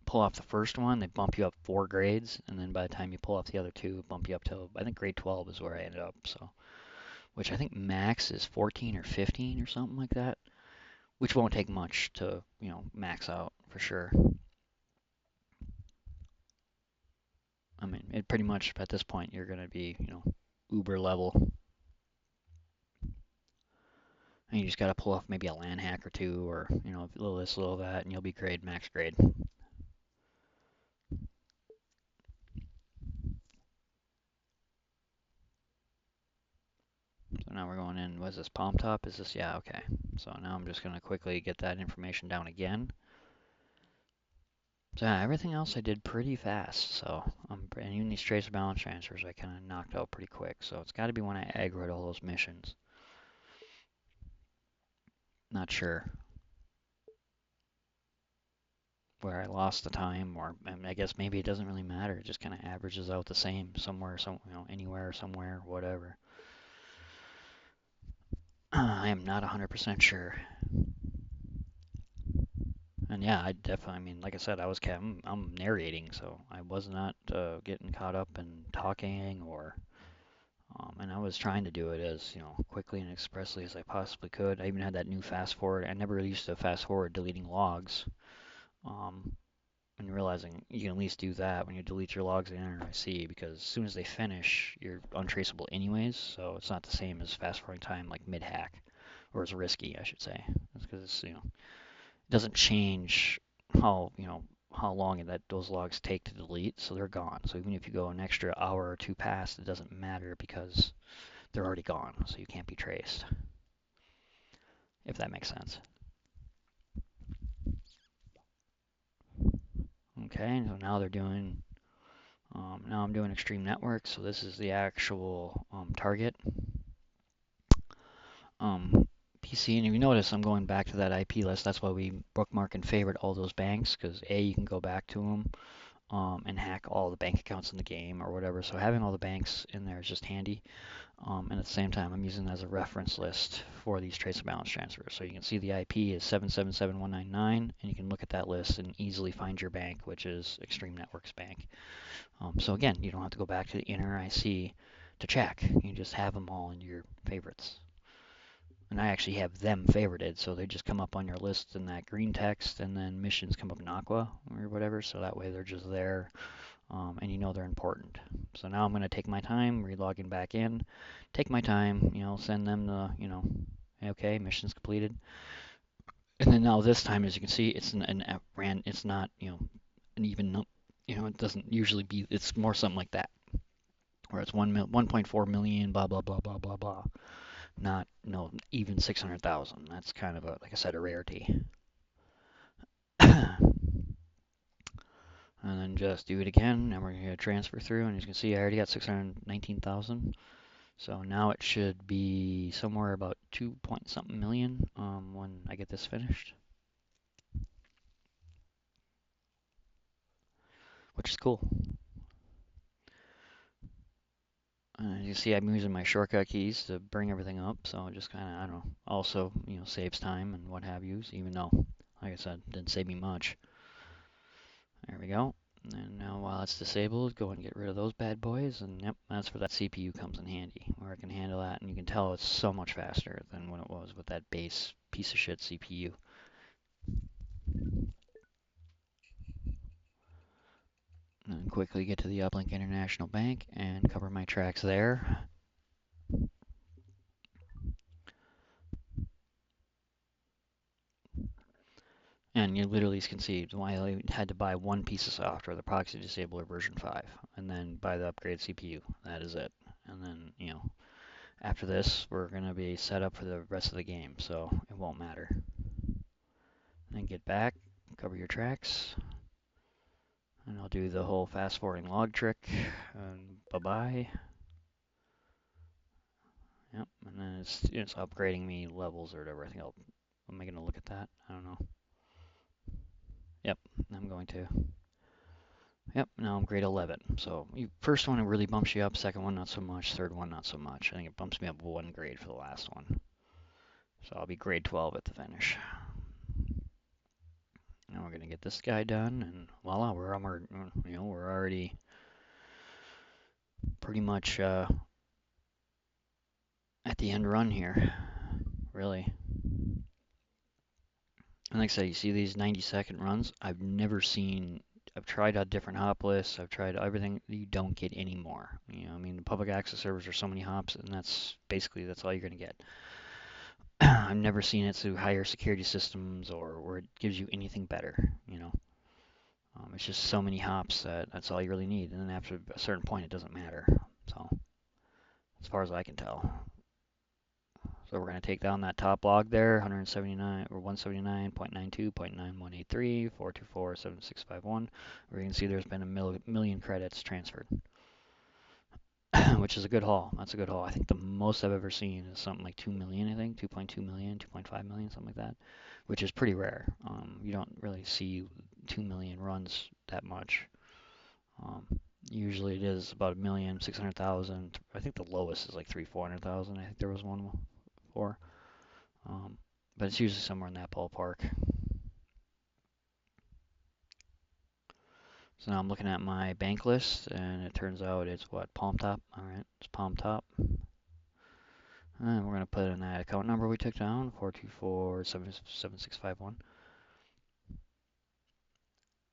pull off the first one, they bump you up 4 grades, and then by the time you pull off the other two, bump you up to, I think grade 12 is where I ended up, so, which I think max is 14 or 15 or something like that, which won't take much to, max out for sure. I mean, it pretty much at this point you're going to be, uber level. And you just got to pull off maybe a LAN hack or two, or a little this, a little that, and you'll be max grade. So now we're going in. Was this palm top? Is this? Yeah, okay. So now I'm just going to quickly get that information down again. So yeah, everything else I did pretty fast. So and even these tracer balance transfers I kind of knocked out pretty quick. So it's got to be when I aggroed all those missions. Not sure where I lost the time, or I guess maybe it doesn't really matter. It just kind of averages out the same somewhere, anywhere, somewhere, whatever. I am not 100% sure. And yeah, I definitely, I mean, like I said, I'm narrating, so I was not getting caught up in talking and I was trying to do it as, quickly and expressly as I possibly could. I even had that new fast forward. I never used to fast forward deleting logs. Um, and realizing you can at least do that when you delete your logs in NRIC because as soon as they finish, you're untraceable anyways. So it's not the same as fast forwarding time like mid hack, or as risky, I should say. That's because it doesn't change how how long those logs take to delete, so they're gone. So even if you go an extra hour or two past, it doesn't matter because they're already gone, so you can't be traced, if that makes sense. Okay, so now they're doing, now I'm doing extreme networks, so this is the actual target PC. And if you notice, I'm going back to that IP list. That's why we bookmark and favorite all those banks, because A, you can go back to them and hack all the bank accounts in the game or whatever. So having all the banks in there is just handy. And at the same time, I'm using it as a reference list for these trace balance transfers. So you can see the IP is 777.199, and you can look at that list and easily find your bank, which is Extreme Networks Bank. So again, you don't have to go back to the inner IC to check. You just have them all in your favorites. And I actually have them favorited, so they just come up on your list in that green text, and then missions come up in aqua or whatever, so that way they're just there, and you know they're important. So now I'm going to take my time, re-logging back in, take my time, send them the, okay, mission's completed. And then now this time, as you can see, it's it's not, an even, it doesn't usually be, it's more something like that, where it's 1.4 million, blah, blah, blah, blah, blah, blah. Not, even 600,000. That's kind of like I said, a rarity. And then just do it again, and we're going to transfer through, and as you can see, I already got 619,000. So now it should be somewhere about 2 point something million when I get this finished, which is cool. As you see, I'm using my shortcut keys to bring everything up, so it just kind of, I don't know, also, saves time and what have yous, even though, like I said, it didn't save me much. There we go. And now while it's disabled, go and get rid of those bad boys, and yep, that's where that CPU comes in handy, where it can handle that, and you can tell it's so much faster than what it was with that base piece of shit CPU. And quickly get to the Uplink International Bank and cover my tracks there. And you literally can see why I had to buy one piece of software, the proxy disabler version 5, and then buy the upgrade CPU. That is it. And then, after this, we're going to be set up for the rest of the game, so it won't matter. Then get back, cover your tracks, and I'll do the whole fast forwarding log trick, and bye-bye. Yep, and then it's upgrading me levels or whatever. I think am I going to look at that? I don't know. Yep, I'm going to. Yep, now I'm grade 11. So first one, it really bumps you up. Second one, not so much. Third one, not so much. I think it bumps me up one grade for the last one. So I'll be grade 12 at the finish. Now we're going to get this guy done, and voila, we're already pretty much at the end run here, really. And like I said, you see these 90-second runs? I've tried out different hop lists. I've tried everything. You don't get any more. I mean, the public access servers are so many hops, and that's all you're going to get. I've never seen it through higher security systems or where it gives you anything better. It's just so many hops that's all you really need. And then after a certain point, it doesn't matter. So, as far as I can tell. So we're going to take down that top log there, 179 or 179.92.9183, 424.7651. Where you can see there's been a million credits transferred, which is a good haul. That's a good haul. I think the most I've ever seen is something like 2 million, I think, 2.2 million, 2.5 million, something like that, which is pretty rare. You don't really see 2 million runs that much. Usually it is about 1,600,000. I think the lowest is like 300,000-400,000. I think there was one for. But it's usually somewhere in that ballpark. So now I'm looking at my bank list, and it turns out it's what? Palm Top. All right, it's Palm Top. And we're going to put in that account number we took down, 424-7651.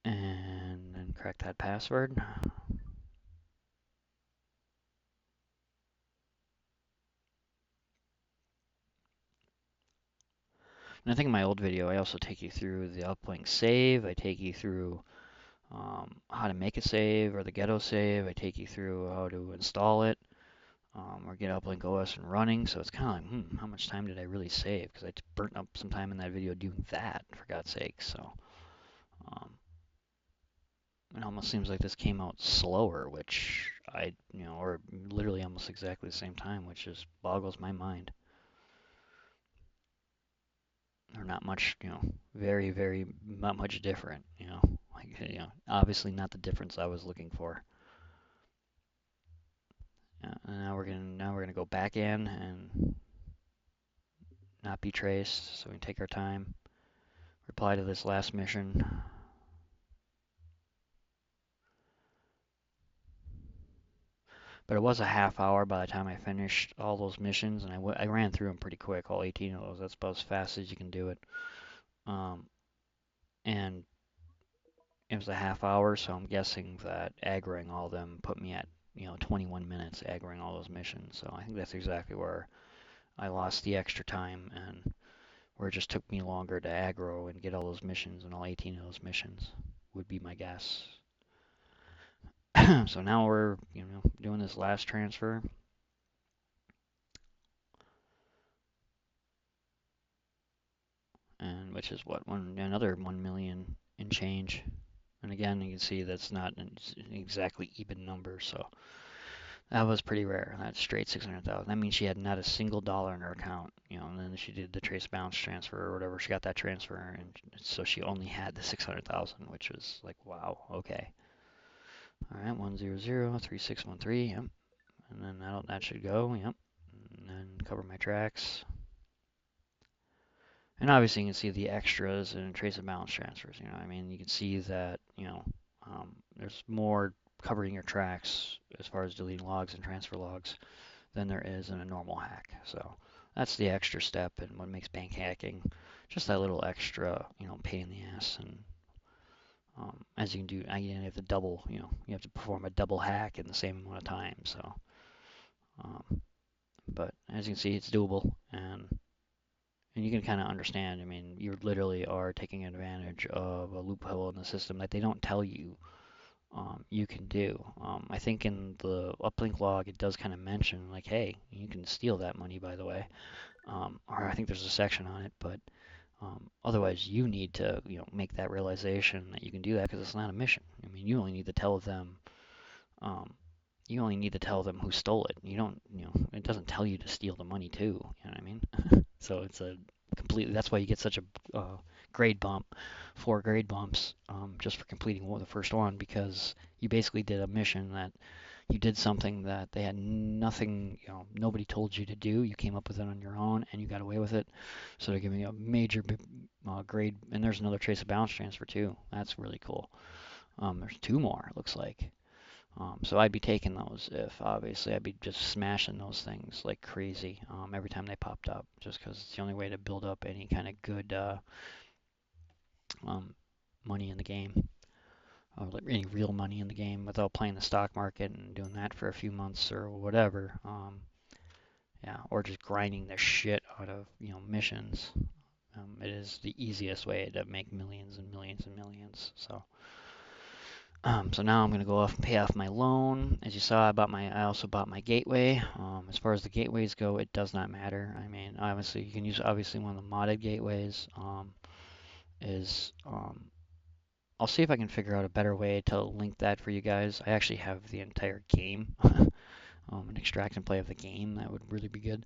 And then crack that password. And I think in my old video, I also take you through the uplink save. I take you through how to make a save or the ghetto save. I take you through how to install it or get Uplink OS and running. So it's kind of like, how much time did I really save? Because I burnt up some time in that video doing that, for God's sake. So um, it almost seems like this came out slower, which or literally almost exactly the same time, which just boggles my mind. Or not much, very, very not much different, like, obviously not the difference I was looking for. And now we're gonna go back in and not be traced, so we can take our time, reply to this last mission. But it was a half hour by the time I finished all those missions, and I ran through them pretty quick, all 18 of those. That's about as fast as you can do it. Um, and it was a half hour, so I'm guessing that aggroing all of them put me at 21 minutes aggroing all those missions. So I think that's exactly where I lost the extra time and where it just took me longer to aggro and get all those missions and all 18 of those missions would be my guess. So now we're doing this last transfer. And which is what another 1 million and change. And again, you can see that's not an exactly even number, so that was pretty rare. That's straight 600,000. That means she had not a single dollar in her account, and then she did the trace balance transfer or whatever. She got that transfer, and so she only had the 600,000, which was like, wow, okay. All right, 1003613, yep. And then that should go, yep. And then cover my tracks. And obviously you can see the extras and trace and balance transfers. I mean, you can see that, there's more covering your tracks as far as deleting logs and transfer logs than there is in a normal hack. So that's the extra step and what makes bank hacking just that little extra, pain in the ass. And as you can do, you have to double, you have to perform a double hack in the same amount of time. So, but as you can see, it's doable and you can kind of understand. I mean, you literally are taking advantage of a loophole in the system that they don't tell you you can do. I think in the uplink log it does kind of mention like, hey, you can steal that money, by the way, or I think there's a section on it, but otherwise you need to make that realization that you can do that because it's not a mission. I mean, you only need to tell them. Who stole it. You don't, it doesn't tell you to steal the money too. You know what I mean? So it's a completely. That's why you get such a grade bump, 4 grade bumps, just for completing the first one because you basically did a mission that you did something that they had nothing, nobody told you to do. You came up with it on your own and you got away with it. So they're giving you a major grade. And there's another trace of balance transfer too. That's really cool. There's 2 more, it looks like. So I'd be taking those if obviously I'd be just smashing those things like crazy every time they popped up, just because it's the only way to build up any kind of good money in the game, or like any real money in the game without playing the stock market and doing that for a few months or whatever. Yeah, or just grinding the shit out of missions. It is the easiest way to make millions and millions and millions. So now I'm going to go off and pay off my loan. As you saw, I also bought my gateway. As far as the gateways go, it does not matter. I mean, obviously you can use one of the modded gateways. I'll see if I can figure out a better way to link that for you guys. I actually have the entire game, an extract and play of the game. That would really be good.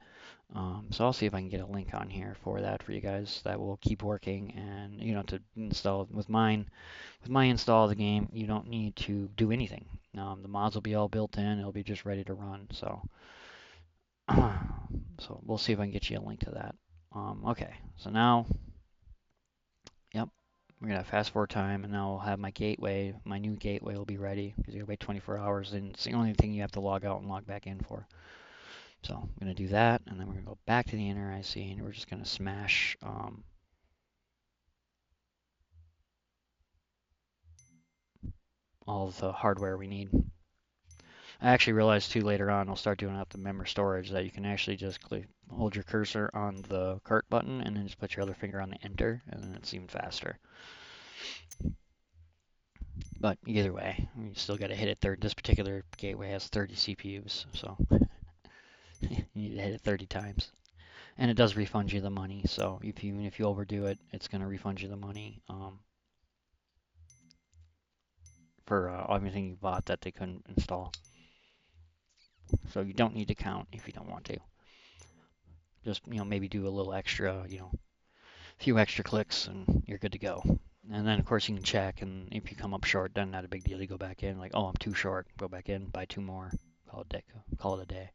So I'll see if I can get a link on here for that for you guys. That will keep working, and to install with mine. With my install of the game, you don't need to do anything. The mods will be all built in. It'll be just ready to run. So, so we'll see if I can get you a link to that. Okay, so now, yep, we're gonna fast forward time, and now we'll have my gateway. My new gateway will be ready because you gotta wait 24 hours, and it's the only thing you have to log out and log back in for. So I'm gonna do that, and then we're gonna go back to the inner IC, and we're just gonna smash all of the hardware we need. I actually realized too later on, I'll start doing out the memory storage that you can actually just hold your cursor on the cart button and then just put your other finger on the enter, and then it's even faster. But either way, you still got to hit it. This particular gateway has 30 CPUs, so you need to hit it 30 times. And it does refund you the money, so even if you overdo it, it's going to refund you the money for everything you bought that they couldn't install. So you don't need to count if you don't want to. Just, maybe do a little extra, a few extra clicks and you're good to go. And then of course you can check, and if you come up short, then not a big deal. You go back in, like, oh, I'm too short. Go back in, buy two more, call it a day.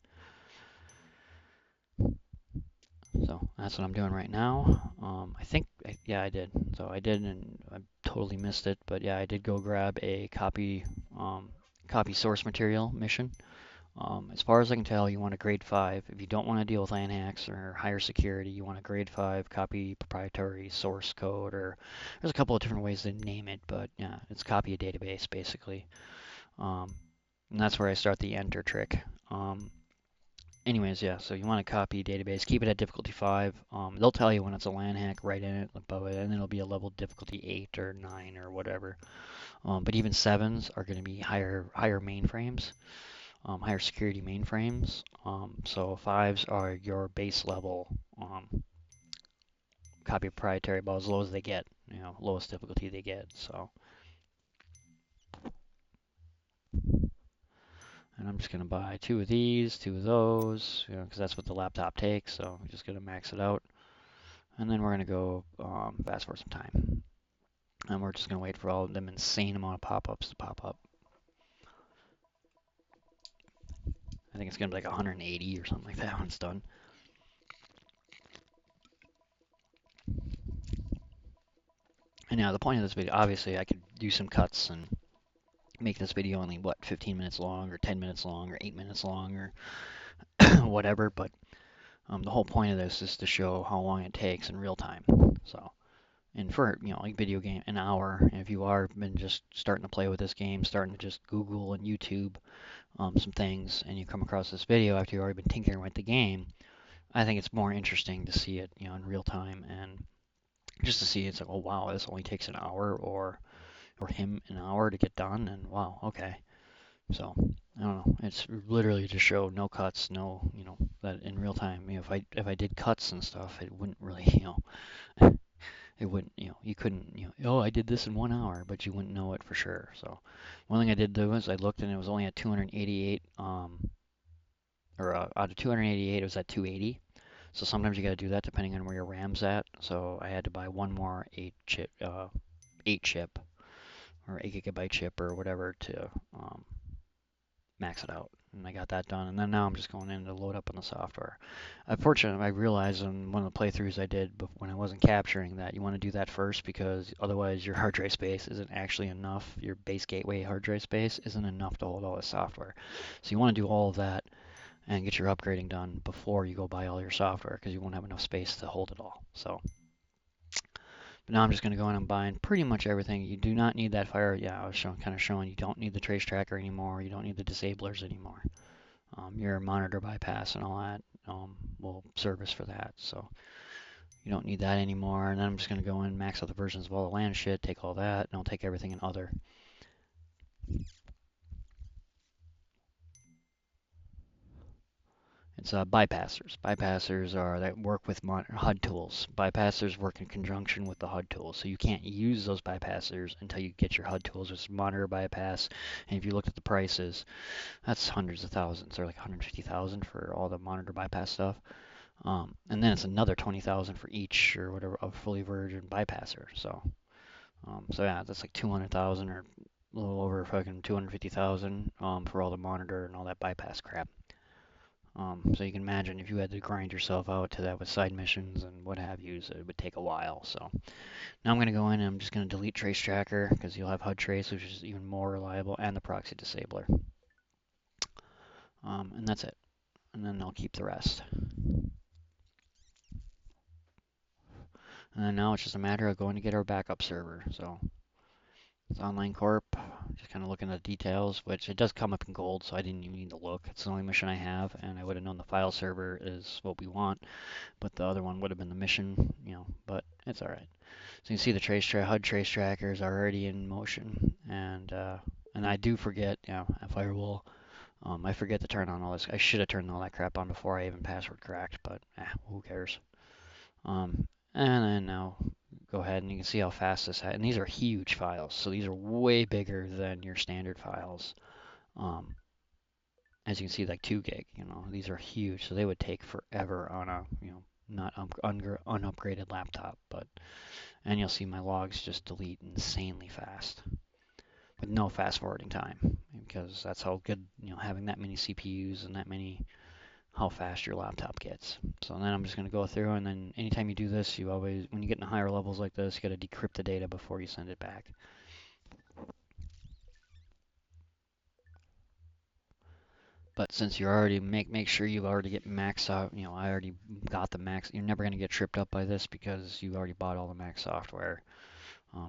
So that's what I'm doing right now. I think, yeah, I did. So I did, and I totally missed it. But yeah, I did go grab a copy source material mission. As far as I can tell, you want a grade 5. If you don't want to deal with LAN hacks or higher security, you want a grade 5 copy proprietary source code, or there's a couple of different ways to name it, but yeah, it's copy a database basically. Um, and that's where I start the enter trick. Anyways, yeah, so you want to copy database, keep it at difficulty 5. They'll tell you when it's a LAN hack right in it above it, and it'll be a level difficulty 8 or 9 or whatever. But even 7s are going to be higher mainframes. Higher security mainframes. So 5s are your base level copy proprietary, about as low as they get, lowest difficulty they get. So, and I'm just going to buy 2 of these, 2 of those, because that's what the laptop takes. So I'm just going to max it out. And then we're going to go fast forward some time. And we're just going to wait for all of them insane amount of pop-ups to pop up. I think it's going to be like 180 or something like that when it's done. And now the point of this video, obviously I could do some cuts and make this video only, 15 minutes long or 10 minutes long or 8 minutes long or whatever, but the whole point of this is to show how long it takes in real time. So, and for, like video game, an hour, and if you are been just starting to play with this game, starting to just Google and YouTube some things, and you come across this video after you've already been tinkering with the game, I think it's more interesting to see it, in real time, and just to see it's like, oh wow, this only takes an hour, or him an hour to get done, and wow, okay. So I don't know. It's literally to show no cuts, no, that in real time. If I did cuts and stuff, it wouldn't really, it wouldn't, you couldn't, oh, I did this in 1 hour, but you wouldn't know it for sure. So one thing I did do is I looked, and it was only at 288, or out of 288, it was at 280. So sometimes you got to do that depending on where your RAM's at. So I had to buy one more 8 chip or 8 GB chip or whatever to max it out. And I got that done. And then now I'm just going in to load up on the software. Unfortunately, I realized in one of the playthroughs I did when I wasn't capturing that you want to do that first, because otherwise your hard drive space isn't actually enough. Your base gateway hard drive space isn't enough to hold all the software. So you want to do all of that and get your upgrading done before you go buy all your software, because you won't have enough space to hold it all. So, but now I'm just going to go in and buying pretty much everything. You do not need that fire. Yeah, I was kind of showing you don't need the trace tracker anymore. You don't need the disablers anymore. Your monitor bypass and all that will service for that. So you don't need that anymore. And then I'm just going to go in, max out the versions of all the LAN shit, take all that, and I'll take everything in other. It's bypassers. Bypassers are that work with HUD tools. Bypassers work in conjunction with the HUD tools. So you can't use those bypassers until you get your HUD tools, which is monitor bypass. And if you look at the prices, that's hundreds of thousands. They're like 150,000 for all the monitor bypass stuff. And then it's another 20,000 for each or whatever a fully version bypasser. So yeah, that's like 200,000 or a little over fucking 250,000 for all the monitor and all that bypass crap. So you can imagine if you had to grind yourself out to that with side missions and what have you, so it would take a while. So now I'm going to go in and I'm just going to delete Trace Tracker, because you'll have HUD Trace, which is even more reliable, and the proxy disabler. And that's it. And then I'll keep the rest. And then now it's just a matter of going to get our backup server. So it's Online Corp. Just kind of looking at the details, which it does come up in gold, so I didn't even need to look. It's the only mission I have, and I would have known the file server is what we want, but the other one would have been the mission, but it's all right. So you can see the HUD trace trackers are already in motion, and I do forget, firewall. I forget to turn on all this. I should have turned all that crap on before I even password cracked, but who cares? And then now go ahead and you can see how fast this and these are huge files, so these are way bigger than your standard files. As you can see, like 2 gig, these are huge, so they would take forever on a, not unupgraded laptop, and you'll see my logs just delete insanely fast with no fast forwarding time, because that's how good, having that many CPUs and that many, how fast your laptop gets. So then I'm just going to go through, and then anytime you do this, you always, when you get into higher levels like this, you got to decrypt the data before you send it back. But since you already make sure you already get max out, I already got the max. You're never going to get tripped up by this because you already bought all the Mac software,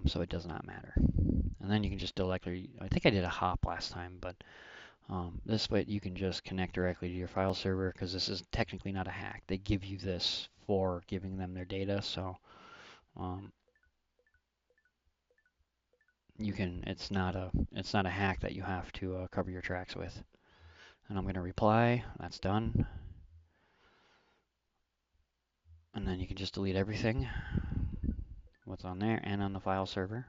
so it does not matter. And then you can just directly, I think I did a hop last time, but this way you can just connect directly to your file server, because this is technically not a hack. They give you this for giving them their data, so you can. It's not a hack that you have to cover your tracks with. And I'm going to reply. That's done. And then you can just delete everything, what's on there and on the file server.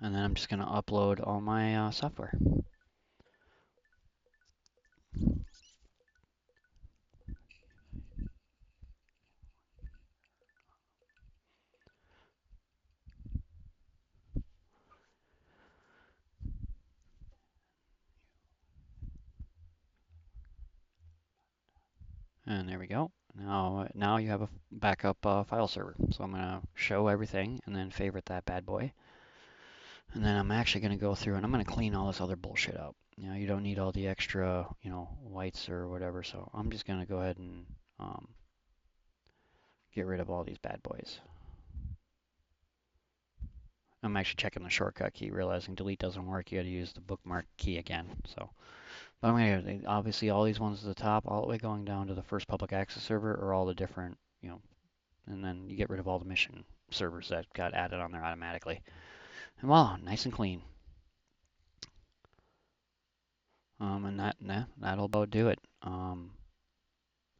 And then I'm just going to upload all my software. And there we go. Now you have a backup file server. So I'm going to show everything and then favorite that bad boy. And then I'm actually going to go through and I'm going to clean all this other bullshit up. You don't need all the extra, whites or whatever. So I'm just going to go ahead and get rid of all these bad boys. I'm actually checking the shortcut key, realizing delete doesn't work. You got to use the bookmark key again. So, but I'm going to, obviously all these ones at the top, all the way going down to the first public access server, are all the different, and then you get rid of all the mission servers that got added on there automatically. And wow, nice and clean. And that'll about do it. I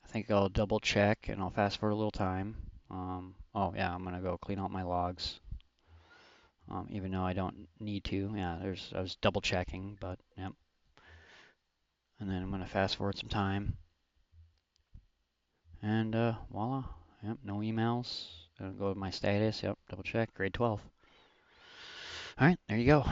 think I'll double check and I'll fast forward a little time. Oh yeah, I'm gonna go clean out my logs. Even though I don't need to. Yeah, I was double checking, but yep. And then I'm gonna fast forward some time. And voila. Yep, no emails. Go to my status. Yep, double check. Grade 12. All right, there you go.